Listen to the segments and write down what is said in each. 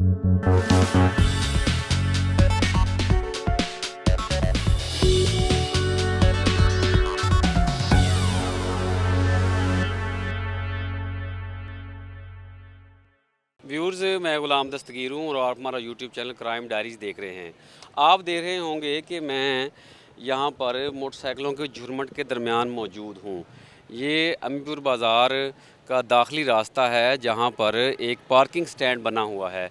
Viewers, मैं गुलाम दस्तगीर हूँ और आप हमारा यूट्यूब चैनल क्राइम डायरीज़ देख रहे हैं। आप देख रहे होंगे कि मैं यहाँ पर मोटरसाइकिलों के झुरमुट के दरमियान मौजूद हूँ। ये अमीपुर बाज़ार का दाखिली रास्ता है जहाँ पर एक पार्किंग स्टैंड बना हुआ है।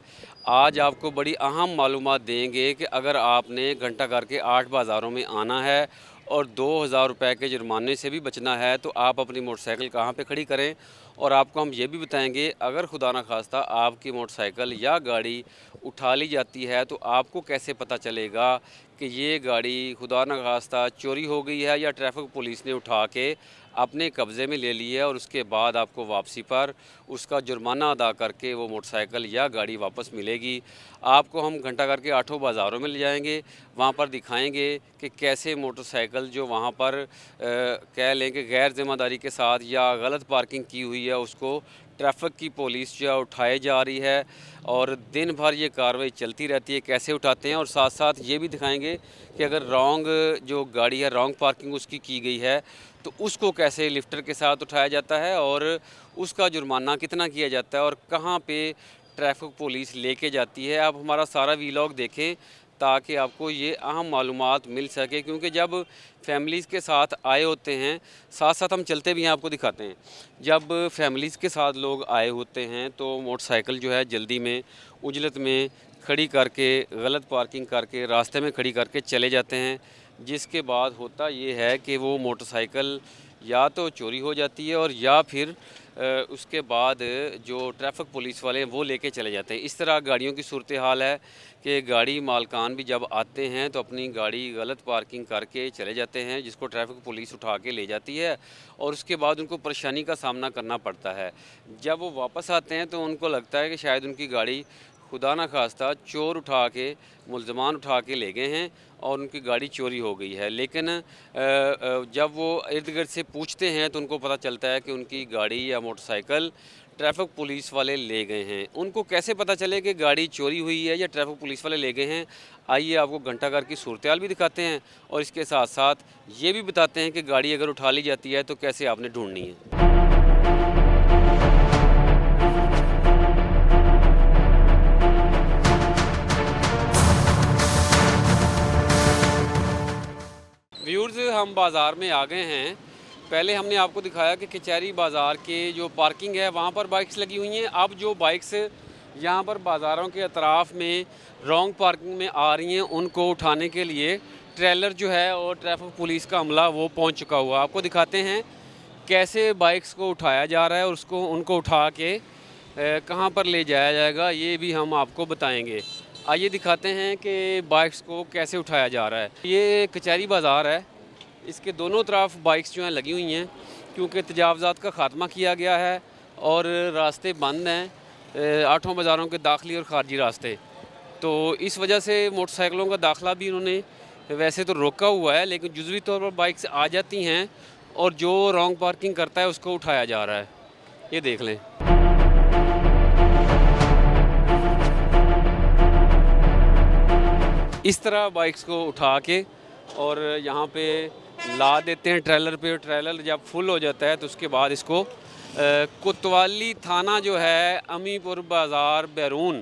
आज आपको बड़ी अहम मालूमात देंगे कि अगर आपने घंटा घर के 8 बाज़ारों में आना है और 2000 रुपये के जुर्माने से भी बचना है तो आप अपनी मोटरसाइकिल कहाँ पे खड़ी करें। और आपको हम ये भी बताएंगे अगर खुदा न खास्ता आपकी मोटरसाइकिल या गाड़ी उठा ली जाती है तो आपको कैसे पता चलेगा कि ये गाड़ी खुदा न खास्ता चोरी हो गई है या ट्रैफिक पुलिस ने उठा के अपने कब्ज़े में ले ली है और उसके बाद आपको वापसी पर उसका जुर्माना अदा करके वो मोटरसाइकिल या गाड़ी वापस मिलेगी। आपको हम घंटा घर के 8 बाज़ारों में ले जाएंगे, वहाँ पर दिखाएंगे कि कैसे मोटरसाइकिल जो वहाँ पर कह लें कि गैर ज़िम्मेदारी के साथ या गलत पार्किंग की हुई है उसको ट्रैफिक की पुलिस जो उठाए जा रही है और दिन भर ये कार्रवाई चलती रहती है, कैसे उठाते हैं। और साथ साथ ये भी दिखाएंगे कि अगर रॉन्ग जो गाड़ी है, रॉन्ग पार्किंग उसकी की गई है तो उसको कैसे लिफ्टर के साथ उठाया जाता है और उसका जुर्माना कितना किया जाता है और कहाँ पे ट्रैफिक पुलिस लेके जाती है। आप हमारा सारा वीलॉग देखें ताकि आपको ये अहम मालूमात मिल सके, क्योंकि जब फैमिलीज़ के साथ आए होते हैं, साथ साथ हम चलते भी हैं, आपको दिखाते हैं। जब फैमिलीज़ के साथ लोग आए होते हैं तो मोटरसाइकिल जो है जल्दी में उजलत में खड़ी करके, गलत पार्किंग करके, रास्ते में खड़ी करके चले जाते हैं, जिसके बाद होता ये है कि वो मोटरसाइकिल या तो चोरी हो जाती है और या फिर उसके बाद जो ट्रैफिक पुलिस वाले हैं वो लेके चले जाते हैं। इस तरह गाड़ियों की सूरत हाल है कि गाड़ी मालकान भी जब आते हैं तो अपनी गाड़ी गलत पार्किंग करके चले जाते हैं, जिसको ट्रैफिक पुलिस उठा के ले जाती है और उसके बाद उनको परेशानी का सामना करना पड़ता है। जब वो वापस आते हैं तो उनको लगता है कि शायद उनकी गाड़ी खुदा न खास्ता चोर उठा के, मुल्ज़मान उठा के ले गए हैं और उनकी गाड़ी चोरी हो गई है। लेकिन जब वो इर्द गिर्द से पूछते हैं तो उनको पता चलता है कि उनकी गाड़ी या मोटरसाइकिल ट्रैफिक पुलिस वाले ले गए हैं। उनको कैसे पता चले कि गाड़ी चोरी हुई है या ट्रैफिक पुलिस वाले ले गए हैं, आइए आपको घंटा घर की सूरत हाल भी दिखाते हैं और इसके साथ साथ ये भी बताते हैं कि गाड़ी अगर उठा ली जाती है तो कैसे आपने ढूंढनी है। व्यूअर्स, हम बाज़ार में आ गए हैं। पहले हमने आपको दिखाया कि कचहरी बाज़ार के जो पार्किंग है वहाँ पर बाइक्स लगी हुई हैं। अब जो बाइक्स यहाँ पर बाज़ारों के अतराफ़ में रॉन्ग पार्किंग में आ रही हैं उनको उठाने के लिए ट्रेलर जो है और ट्रैफिक पुलिस का अमला वो पहुँच चुका हुआ। आपको दिखाते हैं कैसे बाइक्स को उठाया जा रहा है और उसको उनको उठा के कहाँ पर ले जाया जाएगा, ये भी हम आपको बताएँगे। आइए दिखाते हैं कि बाइक्स को कैसे उठाया जा रहा है। ये कचहरी बाज़ार है, इसके दोनों तरफ बाइक्स जो हैं लगी हुई हैं क्योंकि तजावज़ात का ख़ात्मा किया गया है और रास्ते बंद हैं, 8 बाज़ारों के दाखिली और ख़ारजी रास्ते। तो इस वजह से मोटरसाइकिलों का दाखिला भी उन्होंने वैसे तो रोका हुआ है, लेकिन जुज़वी तौर पर बाइक्स आ जाती हैं और जो रॉन्ग पार्किंग करता है उसको उठाया जा रहा है। ये देख लें। इस तरह बाइक्स को उठा के और यहाँ पे ला देते हैं ट्रेलर पे। ट्रेलर जब फुल हो जाता है तो उसके बाद इसको कोतवाली थाना जो है अमीपुर बाज़ार बैरून,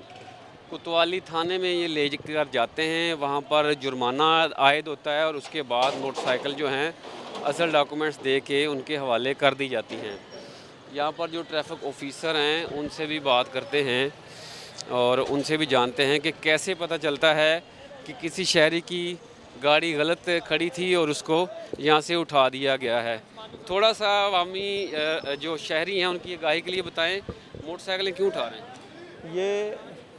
कोतवाली थाने में ये ले कर जाते हैं। वहाँ पर जुर्माना आयद होता है और उसके बाद मोटरसाइकिल जो हैं असल डॉक्यूमेंट्स दे के उनके हवाले कर दी जाती हैं। यहाँ पर जो ट्रैफिक ऑफिसर हैं उनसे भी बात करते हैं और उनसे भी जानते हैं कि कैसे पता चलता है कि किसी शहरी की गाड़ी गलत खड़ी थी और उसको यहाँ से उठा दिया गया है। थोड़ा सा अवामी जो शहरी हैं उनकी आगाही के लिए बताएं, मोटरसाइकिलें क्यों उठा रहे हैं? ये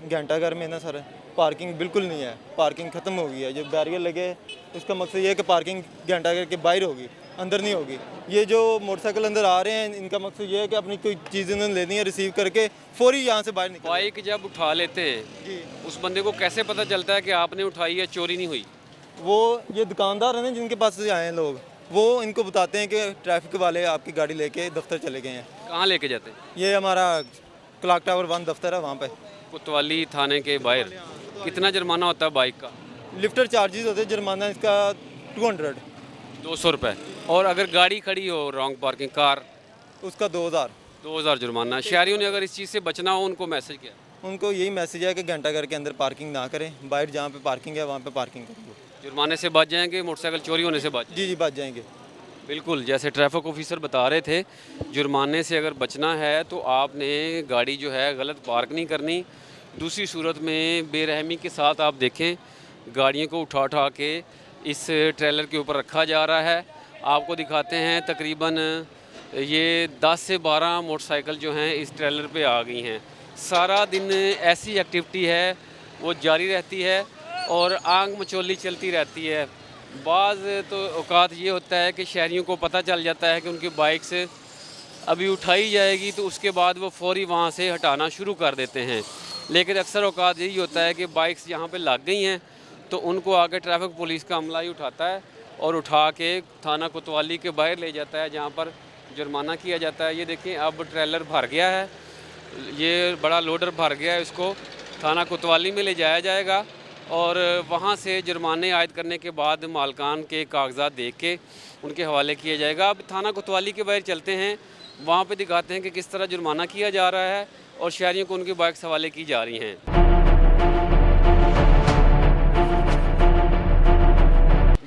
घंटा घर में ना सर पार्किंग बिल्कुल नहीं है, पार्किंग ख़त्म हो गई है। जो बैरियर लगे उसका मकसद ये है कि पार्किंग घंटा घर के बाहर होगी, अंदर नहीं होगी। ये जो मोटरसाइकिल अंदर आ रहे हैं इनका मकसद ये है कि अपनी कोई चीज़ इन्होंने लेनी है, रिसीव करके फौरी यहाँ से बाहर निकल। बाइक जब उठा लेते हैं जी, उस बंदे को कैसे पता चलता है कि आपने उठाई है, चोरी नहीं हुई? वो ये दुकानदार हैं ना जिनके पास से आए हैं लोग, वो इनको बताते हैं कि ट्रैफिक वाले आपकी गाड़ी लेके दफ्तर चले गए हैं। कहाँ लेके जाते हैं? ये हमारा क्लॉक टावर 1 दफ्तर है, वहाँ पे कोतवाली थाने के बाहर कितना जुर्माना होता है बाइक का? लिफ्टर चार्जेस होते हैं, जुर्माना इसका 200, 200 रुपये। और अगर गाड़ी खड़ी हो रॉन्ग पार्किंग कार? उसका 2000। 2000 जुर्माना। शहरियों ने अगर इस चीज़ से बचना हो उनको मैसेज किया? उनको यही मैसेज है कि घंटा घर के अंदर पार्किंग ना करें, बाहर जहाँ पे पार्किंग है वहाँ पे पार्किंग करें। जुर्माने से बच जाएंगे, मोटरसाइकिल चोरी होने से बच। जी बच जाएंगे। बिल्कुल, जैसे ट्रैफिक ऑफिसर बता रहे थे, जुर्माने से अगर बचना है तो आपने गाड़ी जो है गलत पार्क नहीं करनी। दूसरी सूरत में बेरहमी के साथ आप देखें गाड़ियों को उठा उठा के इस ट्रेलर के ऊपर रखा जा रहा है। आपको दिखाते हैं तकरीबन ये 10 से 12 मोटरसाइकिल जो हैं इस ट्रेलर पे आ गई हैं। सारा दिन ऐसी एक्टिविटी है वो जारी रहती है और आग मचोली चलती रहती है। बाज़ तो औकात ये होता है कि शहरियों को पता चल जाता है कि उनकी बाइक से अभी उठाई जाएगी तो उसके बाद वो फौरी वहाँ से हटाना शुरू कर देते हैं। लेकिन अक्सर औकात यही होता है कि बाइक्स यहाँ पे लग गई हैं तो उनको आके ट्रैफिक पुलिस का अमला ही उठाता है और उठा के थाना कोतवाली के बाहर ले जाता है जहाँ पर जुर्माना किया जाता है। ये देखें अब ट्रेलर भर गया है, ये बड़ा लोडर भर गया है, इसको थाना कोतवाली में ले जाया जाएगा और वहाँ से जुर्माने आयद करने के बाद मालकान के कागजात देख के उनके हवाले किया जाएगा। अब थाना कोतवाली के बाहर चलते हैं, वहाँ पे दिखाते हैं कि किस तरह जुर्माना किया जा रहा है और शहरियों को उनकी बाइक्स हवाले की जा रही हैं।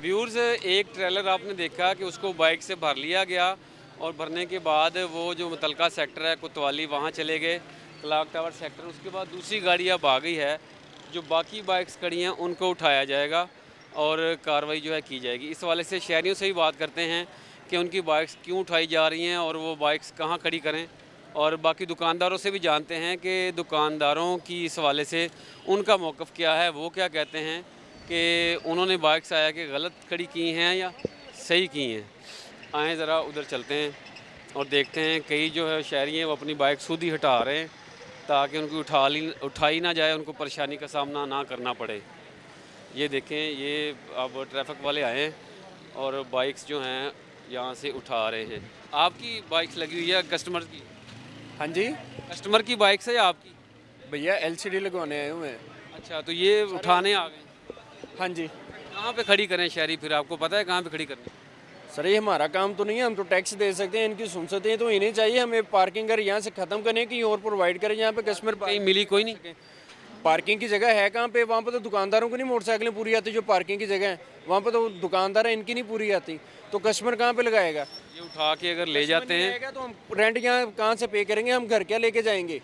व्यूअर्स, एक ट्रेलर आपने देखा कि उसको बाइक से भर लिया गया और भरने के बाद वो जो मुतलका सेक्टर है कोतवाली वहाँ चले गए, क्लॉक टावर सेक्टर। उसके बाद दूसरी गाड़ी अब आ गई है, जो बाकी बाइक्स खड़ी हैं उनको उठाया जाएगा और कार्रवाई जो है की जाएगी। इस वाले से शहरियों से ही बात करते हैं कि उनकी बाइक्स क्यों उठाई जा रही हैं और वो बाइक्स कहाँ खड़ी करें, और बाकी दुकानदारों से भी जानते हैं कि दुकानदारों की इस हवाले से उनका मौक़िफ़ क्या है, वो क्या कहते हैं कि उन्होंने बाइक्स आया कि गलत खड़ी की हैं या सही की हैं। आएँ ज़रा उधर चलते हैं और देखते हैं कई जो है शहरी हैं वो अपनी बाइक खुद ही हटा रहे हैं ताकि उनकी उठाई ना जाए, उनको परेशानी का सामना ना करना पड़े। ये देखें, ये अब ट्रैफिक वाले आए हैं और बाइक्स जो हैं यहाँ से उठा रहे हैं। आपकी बाइक्स लगी हुई है कस्टमर की? हाँ जी कस्टमर की बाइक है या आपकी? भैया एलसीडी लगवाने आए हूँ मैं। अच्छा, तो ये उठाने आ गए? हाँ जी कहाँ पे खड़ी करें शहरी, फिर आपको पता है कहाँ पे खड़ी करनी? सर ये हमारा काम तो नहीं है, हम तो टैक्स दे सकते हैं, इनकी सुन सकते हैं, तो इन्हें चाहिए हमें पार्किंग कर यहाँ से ख़त्म करने की और प्रोवाइड करें यहाँ पे कस्टमर। कहीं मिली कोई नहीं? पार्किंग की जगह है कहाँ पे? वहाँ पे तो दुकानदारों को नहीं मोटरसाइकिलें पूरी आती, जो पार्किंग की जगह है वहाँ पे तो दुकानदार है, इनकी नहीं पूरी आती, तो कस्टमर कहाँ पे लगाएगा? ये उठा के अगर ले जाते हैं तो हम रेंट यहाँ कहाँ से पे करेंगे, हम घर क्या लेके जाएंगे?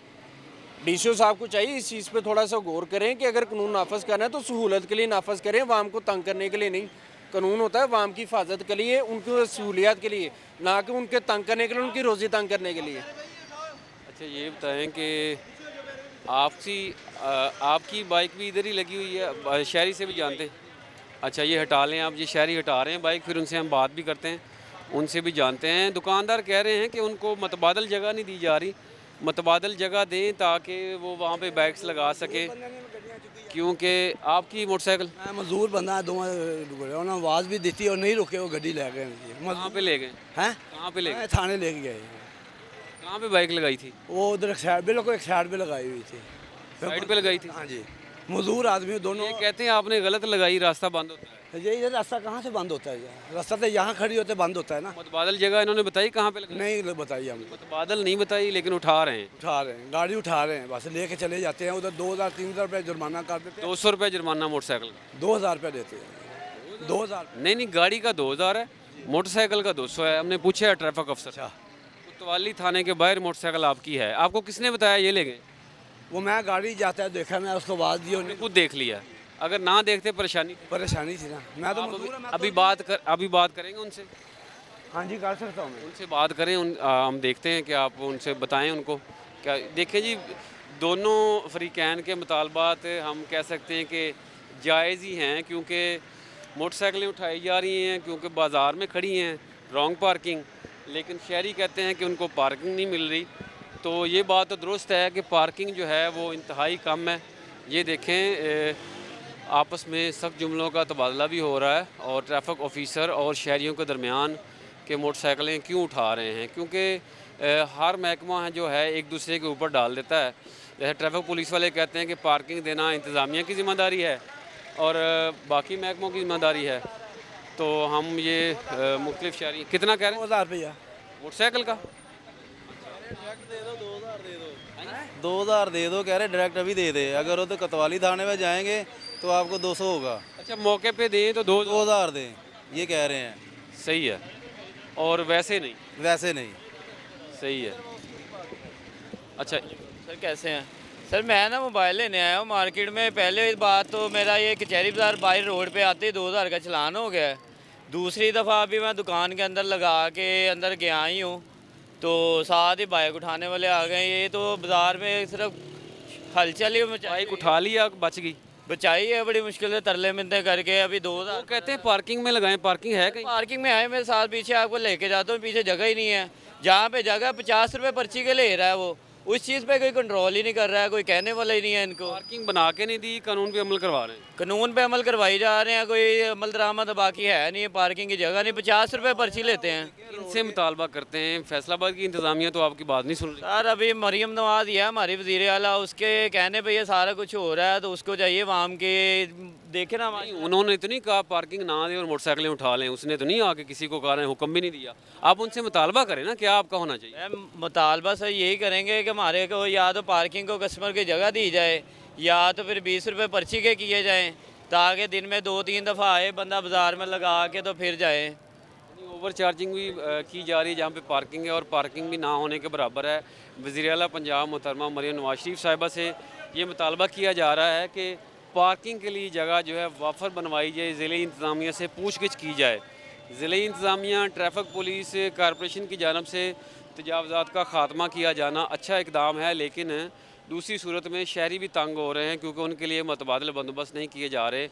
डीसीओ साहब को चाहिए इस चीज़ पे थोड़ा सा गौर करें कि अगर कानून नाफज करना है तो सहूलत के लिए नाफज करें, वाम को तंग करने के लिए नहीं। कानून होता है वाम की हिफाजत के लिए, उनकी सहूलियात के लिए, ना कि उनके तंग करने के लिए, उनकी रोज़ी तंग करने के लिए। अच्छा, ये बताएं कि आपकी बाइक भी इधर ही लगी हुई है, शहरी से भी जानते हैं? अच्छा, ये हटा लें आप, ये शहरी हटा रहे हैं बाइक, फिर उनसे हम बात भी करते हैं, उनसे भी जानते हैं। दुकानदार कह रहे हैं कि उनको मतबादल जगह नहीं दी जा रही, मतबादल जगह दें ताकि वो वहाँ पे बाइक्स लगा सके, क्योंकि आपकी मोटरसाइकिल? मैं मजदूर बंदा उन्होंने आवाज़ भी दी और नहीं रुके, वो गड्डी ले गए। कहाँ पे ले गए हैं? कहाँ पे ले गए? थाने लेके गए। कहाँ पे बाइक लगाई थी? वो उधर साइड बिल्कुल एक साइड पे लगाई हुई थी। साइड पे लगाई थी? हाँ जी, मजदूर आदमी दोनों। ये कहते हैं आपने गलत लगाई, रास्ता बंद होता है। ये रास्ता कहाँ से बंद होता है? रास्ता तो यहाँ खड़ी होते बंद होता है ना। मतबादल जगह इन्होंने बताई कहाँ पे लगाई? नहीं बताइए हमको। मतबादल नहीं बताई, लेकिन उठा रहे हैं। उठा रहे हैं, गाड़ी उठा रहे हैं, बस लेके चले जाते हैं। उधर 2000-3000 रुपये जुर्माना कर देते हैं। 200 रुपये जुर्माना मोटरसाइकिल का? 2000 रुपये देते हैं। 2000? नहीं, गाड़ी का 2000 है, मोटरसाइकिल का 200 है। हमने पूछा है ट्रैफिक अफसर। अच्छा, कोतवाली थाने के बाहर मोटरसाइकिल आपकी है, आपको किसने बताया ये ले गए? वो मैं गाड़ी जाता है देखा, मैं उसको आवाज़ दी, हमने खुद देख लिया। अगर ना देखते परेशानी परेशानी थी ना। मैं तो मजदूर हूं, मैं अभी बात करेंगे उनसे? हाँ जी कर सकता हूँ मैं। उनसे बात करें, हम देखते हैं कि आप उनसे बताएं उनको क्या। देखिए जी, दोनों फरीकैन के मुतालबात हम कह सकते हैं कि जायज़ ही हैं, क्योंकि मोटरसाइकिलें उठाई जा रही हैं क्योंकि बाज़ार में खड़ी हैं रॉन्ग पार्किंग, लेकिन शहरी कहते हैं कि उनको पार्किंग नहीं मिल रही। तो ये बात तो दुरुस्त है कि पार्किंग जो है वो इंतहाई कम है। ये देखें, आपस में सख्त जुमलों का तबादला भी हो रहा है और ट्रैफिक ऑफिसर और शहरियों के दरमियान कि मोटरसाइकिलें क्यों उठा रहे हैं, क्योंकि हर महकमा जो है एक दूसरे के ऊपर डाल देता है जैसे ट्रैफिक पुलिस वाले कहते हैं कि पार्किंग देना इंतज़ामिया की ज़िम्मेदारी है और बाकी महकमों की ज़िम्मेदारी है, तो हम ये मुख्तलिफ शहरी कितना कह रहे हैं 2000 रुपया मोटरसाइकिल का? 2000 दे दो, कह रहे डायरेक्ट अभी दे दे। अगर वो तो कोतवाली थाने में जाएंगे तो आपको 200 होगा। अच्छा, मौके पे दें तो 2000 दें, ये कह रहे हैं। सही है, और वैसे नहीं? वैसे नहीं। सही है। अच्छा, सर कैसे हैं? सर मैं ना मोबाइल लेने आया हूँ मार्केट में। पहले बात तो मेरा ये कचहरी बाज़ार बाहर रोड पे आते ही 2000 का चलान हो गया है। दूसरी दफ़ा अभी मैं दुकान के अंदर लगा के अंदर गया ही हूँ तो साथ ही बाइक उठाने वाले आ गए। ये तो बाज़ार में सिर्फ हलचल ही बाइक उठा लिया, बच गई? बचाई है बड़ी मुश्किल से, तरले मिनते करके। अभी 2000 वो कहते हैं पार्किंग में लगाएं, पार्किंग है कहीं? पार्किंग में आए मेरे साथ, पीछे आपको लेके जाता हूँ, पीछे जगह ही नहीं है। जहाँ पे जगह 50 रुपये पर्ची के ले रहा है वो, उस चीज़ पे कोई कंट्रोल ही नहीं कर रहा है, कोई कहने वाला ही नहीं है इनको। पार्किंग बना के नहीं दी, कानून पे अमल करवा रहे हैं। कानून पे अमल करवाई जा रहे हैं, कोई अमल दरामद बाकी है नहीं है। पार्किंग की जगह नहीं, 50 रुपये पर्ची लेते हैं। इनसे मुतालबा करते हैं। फैसलाबाद की इंतज़ामिया तो आपकी बात नहीं सुन रही। सर अभी मरीम नवाज ही है हमारी वज़ीर आला, उसके कहने पे ये सारा कुछ हो रहा है, तो उसको चाहिए वाम के देखे ना हमारी। उन्होंने तो नहीं कहा पार्किंग ना दे और मोटरसाइकिलें उठा लें, उसने तो नहीं आके किसी को कहा, हुक्म भी नहीं दिया। आप उनसे मुतालबा करें ना, क्या आपका होना चाहिए? मैं मुतालबा सर यही करेंगे कि हमारे को या तो पार्किंग को कस्टमर की जगह दी जाए या तो फिर 20 रुपये पर्ची के किए जाएँ, ताकि दिन में 2-3 दफ़ा आए बंदा बाज़ार में लगा के तो फिर जाए। ओवर चार्जिंग भी की जा रही है जहाँ पे पार्किंग है, और पार्किंग भी ना होने के बराबर है। वज़ीर आला पंजाब मोहतरमा मरियम नवाज शरीफ साहिबा से ये मुतालबा किया जा रहा है कि पार्किंग के लिए जगह जो है वाफर बनवाई जाए, ज़िले इंतज़ामिया से पूछगिछ की जाए। ज़िले इंतज़ामिया, ट्रैफिक पुलिस, कॉरपोरेशन की जानब से तजावज़ात का ख़ात्मा किया जाना अच्छा इकदाम है, लेकिन दूसरी सूरत में शहरी भी तंग हो रहे हैं क्योंकि उनके लिए मुतबादल बंदोबस्त नहीं किए जा रहे।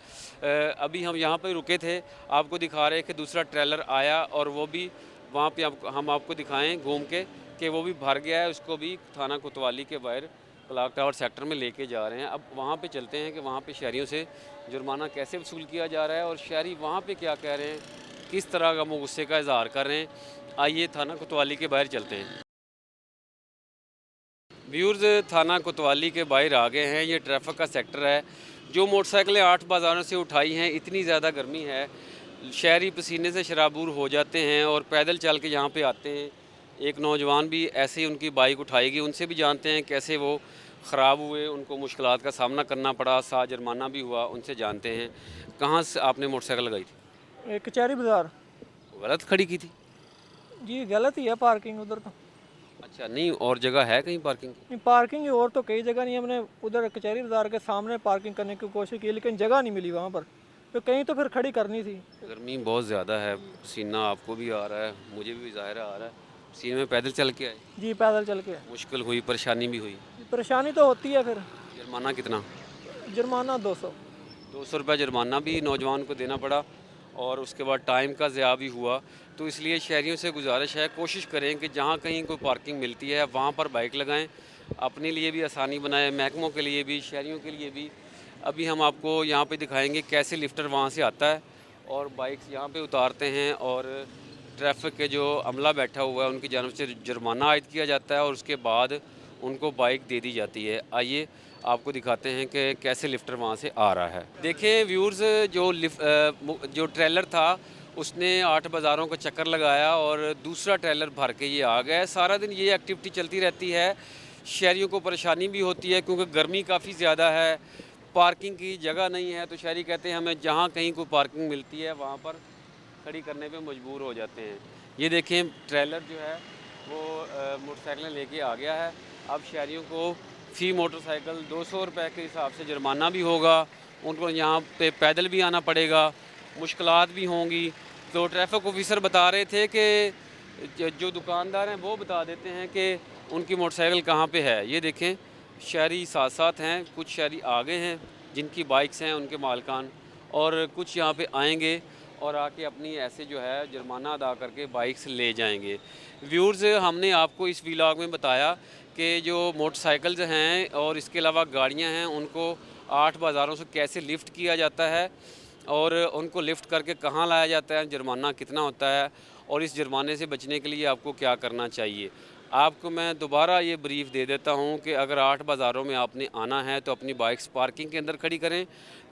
अभी हम यहाँ पर रुके थे, आपको दिखा रहे कि दूसरा ट्रेलर आया और वो भी वहाँ पे हम आपको दिखाएं घूम के कि वो भी भर गया है, उसको भी थाना कोतवाली के बाहर क्लाक टावर सेक्टर में लेके जा रहे हैं। अब वहाँ पे चलते हैं कि वहाँ पे शहरियों से जुर्माना कैसे वसूल किया जा रहा है और शहरी वहाँ पे क्या कह रहे हैं, किस तरह का वो गुस्से का इजहार कर रहे हैं। आइए थाना कोतवाली के बाहर चलते हैं। व्यूर्स, थाना कोतवाली के बाहर आ गए हैं। ये ट्रैफिक का सेक्टर है। जो मोटरसाइकिलें 8 बाज़ारों से उठाई हैं, इतनी ज़्यादा गर्मी है, शहरी पसीने से शराबूर हो जाते हैं और पैदल चल के यहाँ पे आते हैं। एक नौजवान भी ऐसे ही उनकी बाइक उठाएगी, उनसे भी जानते हैं कैसे वो ख़राब हुए, उनको मुश्किलात का सामना करना पड़ा, साथ जुर्माना भी हुआ, उनसे जानते हैं। कहाँ से आपने मोटरसाइकिल लगाई थी? कचहरी बाज़ार। गलत खड़ी की थी? जी गलत ही है पार्किंग उधर तो। अच्छा, नहीं और जगह है कहीं पार्किंग की? नहीं पार्किंग और तो कई जगह नहीं, हमने उधर कचहरी बाज़ार के सामने पार्किंग करने की कोशिश की लेकिन जगह नहीं मिली वहाँ पर, तो कहीं तो फिर खड़ी करनी थी। गर्मी बहुत ज़्यादा है, पसीना आपको भी आ रहा है, मुझे भी ज़ाहिर आ रहा है। पसीने में पैदल चल के आए? जी पैदल चल के। मुश्किल हुई, परेशानी भी हुई? परेशानी तो होती है। फिर जुर्माना कितना? जुर्माना 200 रुपये जुर्माना भी नौजवान को देना पड़ा और उसके बाद टाइम का ज़िया भी हुआ। तो इसलिए शहरियों से गुजारिश है, कोशिश करें कि जहाँ कहीं कोई पार्किंग मिलती है वहाँ पर बाइक लगाएं, अपने लिए भी आसानी बनाएं, महकमों के लिए भी, शहरियों के लिए भी। अभी हम आपको यहाँ पे दिखाएंगे कैसे लिफ्टर वहाँ से आता है और बाइक यहाँ पे उतारते हैं और ट्रैफिक के जो अमला बैठा हुआ है उनकी जानब से जुर्माना आयद किया जाता है और उसके बाद उनको बाइक दे दी जाती है। आइए आपको दिखाते हैं कि कैसे लिफ्टर वहाँ से आ रहा है। देखें व्यूर्स, जो ट्रेलर था उसने 8 बाज़ारों का चक्कर लगाया और दूसरा ट्रेलर भर के ये आ गया। सारा दिन ये एक्टिविटी चलती रहती है। शहरियों को परेशानी भी होती है क्योंकि गर्मी काफ़ी ज़्यादा है, पार्किंग की जगह नहीं है, तो शहरी कहते हैं हमें जहाँ कहीं कोई पार्किंग मिलती है वहाँ पर खड़ी करने पे मजबूर हो जाते हैं। ये देखें ट्रेलर जो है वो मोटरसाइकिलें लेके आ गया है। अब शहरियों को फ़ी मोटरसाइकिल 200 रुपये के हिसाब से जुर्माना भी होगा, उनको यहाँ पे पैदल भी आना पड़ेगा, मुश्किलात भी होंगी। तो ट्रैफिक ऑफिसर बता रहे थे कि जो दुकानदार हैं वो बता देते हैं कि उनकी मोटरसाइकिल कहाँ पे है। ये देखें शहरी साथ साथ हैं, कुछ शहरी आगे हैं जिनकी बाइक्स हैं उनके मालकान, और कुछ यहाँ पे आएंगे और आके अपनी ऐसे जो है जुर्माना अदा करके बाइक्स ले जाएंगे। व्यूअर्स, हमने आपको इस व्लॉग में बताया कि जो मोटरसाइकिल्स हैं और इसके अलावा गाड़ियाँ हैं उनको 8 बाज़ारों से कैसे लिफ्ट किया जाता है और उनको लिफ्ट करके कहाँ लाया जाता है, जुर्माना कितना होता है और इस जुर्माने से बचने के लिए आपको क्या करना चाहिए। आपको मैं दोबारा ये ब्रीफ दे देता हूँ कि अगर 8 बाज़ारों में आपने आना है तो अपनी बाइक्स पार्किंग के अंदर खड़ी करें,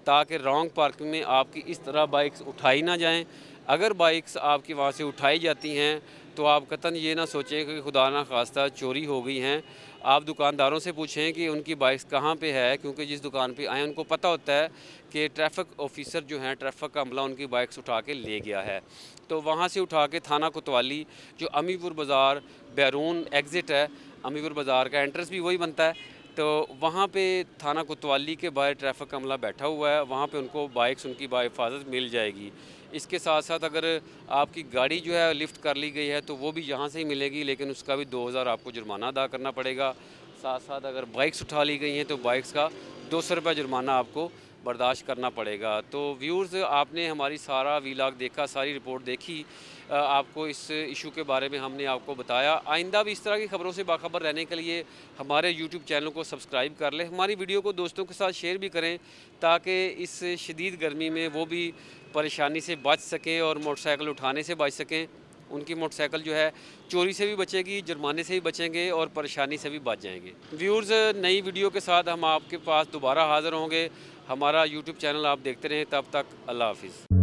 ताकि रॉन्ग पार्किंग में आपकी इस तरह बाइक्स उठाई ना जाएं। अगर बाइक्स आपकी वहाँ से उठाई जाती हैं तो आप कतन ये ना सोचें कि खुदा ना खास्ता चोरी हो गई हैं। आप दुकानदारों से पूछें कि उनकी बाइक्स कहाँ पे है, क्योंकि जिस दुकान पे आए उनको पता होता है कि ट्रैफिक ऑफिसर जो हैं, ट्रैफिक का अमला उनकी बाइक्स उठा के ले गया है। तो वहाँ से उठा के थाना कोतवाली, जो अमीपुर बाज़ार बैरून एग्ज़िट है, अमीपुर बाज़ार का एंट्रेंस भी वही बनता है, तो वहाँ पे थाना कोतवाली के बाहर ट्रैफिक अमला बैठा हुआ है, वहाँ पे उनको बाइक्स उनकी बाहिफाजत मिल जाएगी। इसके साथ साथ अगर आपकी गाड़ी जो है लिफ्ट कर ली गई है तो वो भी यहाँ से ही मिलेगी, लेकिन उसका भी 2000 आपको जुर्माना अदा करना पड़ेगा। साथ साथ अगर बाइक्स उठा ली गई हैं तो बाइक्स का 200 रुपये जुर्माना आपको बर्दाश्त करना पड़ेगा। तो व्यूअर्स, आपने हमारी सारा वीलॉग देखा, सारी रिपोर्ट देखी, आपको इस इशू के बारे में हमने आपको बताया। आइंदा भी इस तरह की ख़बरों से बाखबर रहने के लिए हमारे यूट्यूब चैनल को सब्सक्राइब कर लें, हमारी वीडियो को दोस्तों के साथ शेयर भी करें, ताकि इस शदीद गर्मी में वो भी परेशानी से बच सकें और मोटरसाइकिल उठाने से बच सकें। उनकी मोटरसाइकिल जो है चोरी से भी बचेगी, जुर्माने से भी बचेंगे और परेशानी से भी बच जाएंगे। व्यूअर्स, नई वीडियो के साथ हम आपके पास दोबारा हाज़िर होंगे। हमारा यूट्यूब चैनल आप देखते रहें, तब तक अल्लाह हाफिज़।